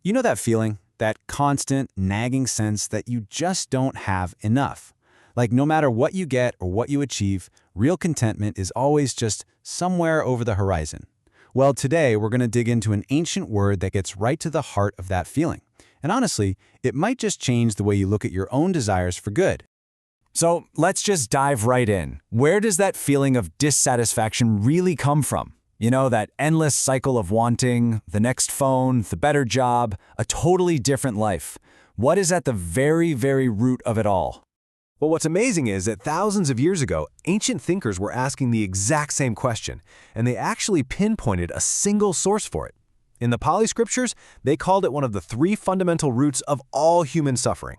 You know that feeling? That constant, nagging sense that you just don't have enough. Like no matter what you get or what you achieve, real contentment is always just somewhere over the horizon. Well, today we're going to dig into an ancient word that gets right to the heart of that feeling. And honestly, it might just change the way you look at your own desires for good. So let's just dive right in. Where does that feeling of dissatisfaction really come from? You know, that endless cycle of wanting, the next phone, the better job, a totally different life. What is at the very, very root of it all? Well, what's amazing is that thousands of years ago, ancient thinkers were asking the exact same question, and they actually pinpointed a single source for it. In the Pali scriptures, they called it one of the three fundamental roots of all human suffering.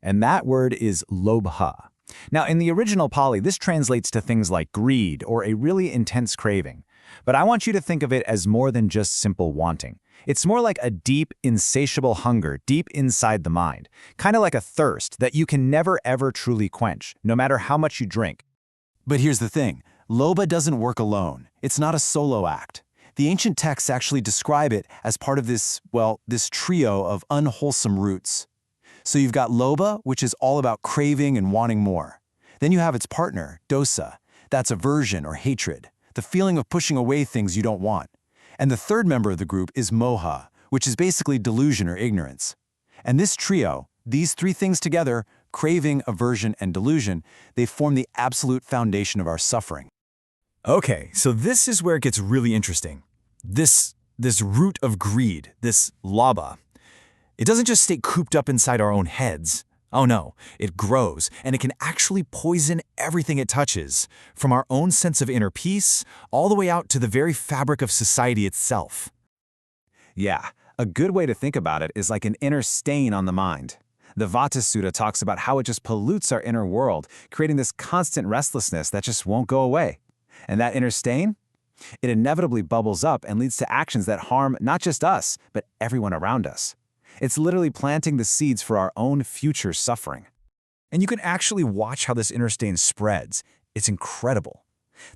And that word is Lobha. Now, in the original Pali, this translates to things like greed or a really intense craving. But I want you to think of it as more than just simple wanting. It's more like a deep, insatiable hunger deep inside the mind, kind of like a thirst that you can never ever truly quench, no matter how much you drink. But here's the thing, Lobha doesn't work alone. It's not a solo act. The ancient texts actually describe it as part of this trio of unwholesome roots. So you've got Lobha, which is all about craving and wanting more. Then you have its partner, dosa. That's aversion or hatred, the feeling of pushing away things you don't want. And the third member of the group is moha, which is basically delusion or ignorance. And this trio, these three things together, craving, aversion, and delusion, they form the absolute foundation of our suffering. Okay, so this is where it gets really interesting. This root of greed, this lobha, it doesn't just stay cooped up inside our own heads. Oh no, it grows, and it can actually poison everything it touches, from our own sense of inner peace all the way out to the very fabric of society itself. Yeah, a good way to think about it is like an inner stain on the mind. The Vata Sutta talks about how it just pollutes our inner world, creating this constant restlessness that just won't go away. And that inner stain? It inevitably bubbles up and leads to actions that harm not just us, but everyone around us. It's literally planting the seeds for our own future suffering. And you can actually watch how this inner stain spreads. It's incredible.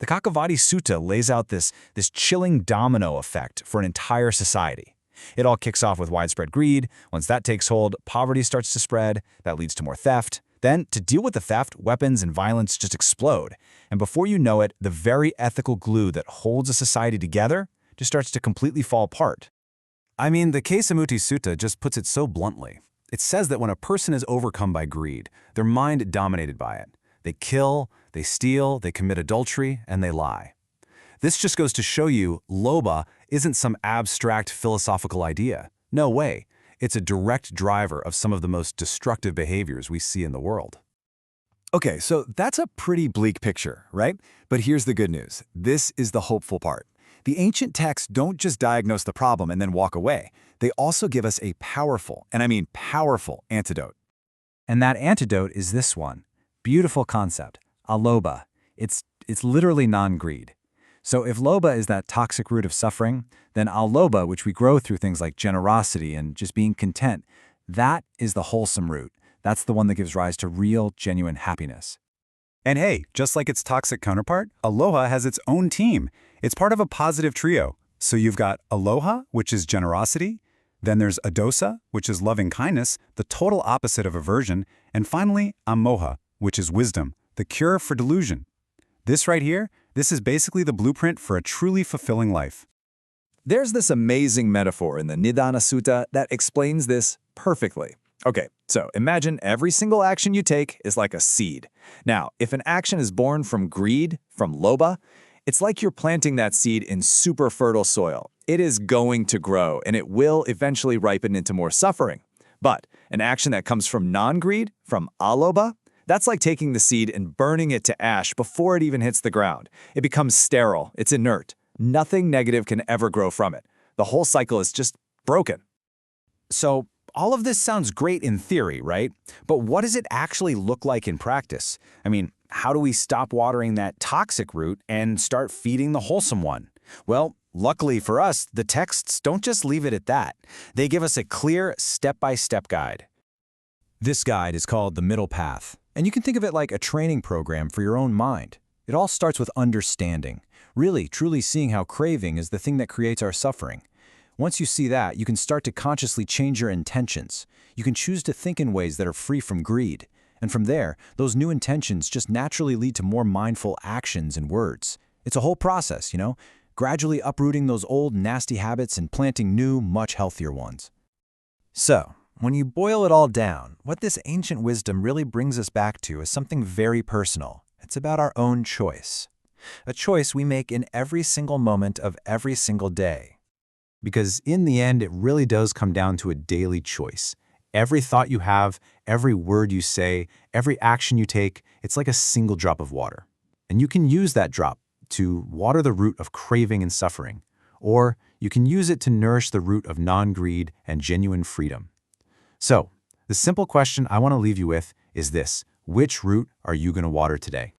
The Kakavati Sutta lays out this chilling domino effect for an entire society. It all kicks off with widespread greed. Once that takes hold, poverty starts to spread. That leads to more theft. Then, to deal with the theft, weapons and violence just explode. And before you know it, the very ethical glue that holds a society together just starts to completely fall apart. I mean, the Kesamutti Sutta just puts it so bluntly. It says that when a person is overcome by greed, their mind dominated by it. They kill, they steal, they commit adultery, and they lie. This just goes to show you Lobha isn't some abstract philosophical idea. No way. It's a direct driver of some of the most destructive behaviors we see in the world. Okay, so that's a pretty bleak picture, right? But here's the good news. This is the hopeful part. The ancient texts don't just diagnose the problem and then walk away. They also give us a powerful, and I mean powerful, antidote. And that antidote is this one. Beautiful concept, alobha. It's literally non-greed. So if lobha is that toxic root of suffering, then alobha, which we grow through things like generosity and just being content, that is the wholesome root. That's the one that gives rise to real, genuine happiness. And hey, just like its toxic counterpart, aloha has its own team. It's part of a positive trio. So you've got aloha, which is generosity. Then there's adosa, which is loving kindness, the total opposite of aversion. And finally, amoha, which is wisdom, the cure for delusion. This right here, this is basically the blueprint for a truly fulfilling life. There's this amazing metaphor in the Nidana Sutta that explains this perfectly. Okay, so imagine every single action you take is like a seed. Now, if an action is born from greed, from lobha, it's like you're planting that seed in super fertile soil. It is going to grow, and it will eventually ripen into more suffering. But an action that comes from non-greed, from alobha, that's like taking the seed and burning it to ash before it even hits the ground. It becomes sterile, it's inert. Nothing negative can ever grow from it. The whole cycle is just broken. So, all of this sounds great in theory, right? But what does it actually look like in practice? I mean, how do we stop watering that toxic root and start feeding the wholesome one? Well, luckily for us, the texts don't just leave it at that. They give us a clear step-by-step guide. This guide is called The Middle Path, and you can think of it like a training program for your own mind. It all starts with understanding, really, truly seeing how craving is the thing that creates our suffering. Once you see that, you can start to consciously change your intentions. You can choose to think in ways that are free from greed. And from there, those new intentions just naturally lead to more mindful actions and words. It's a whole process, gradually uprooting those old nasty habits and planting new, much healthier ones. So, when you boil it all down, what this ancient wisdom really brings us back to is something very personal. It's about our own choice. A choice we make in every single moment of every single day. Because in the end, it really does come down to a daily choice. Every thought you have, every word you say, every action you take, it's like a single drop of water. And you can use that drop to water the root of craving and suffering, or you can use it to nourish the root of non-greed and genuine freedom. So, the simple question I want to leave you with is this: which root are you going to water today?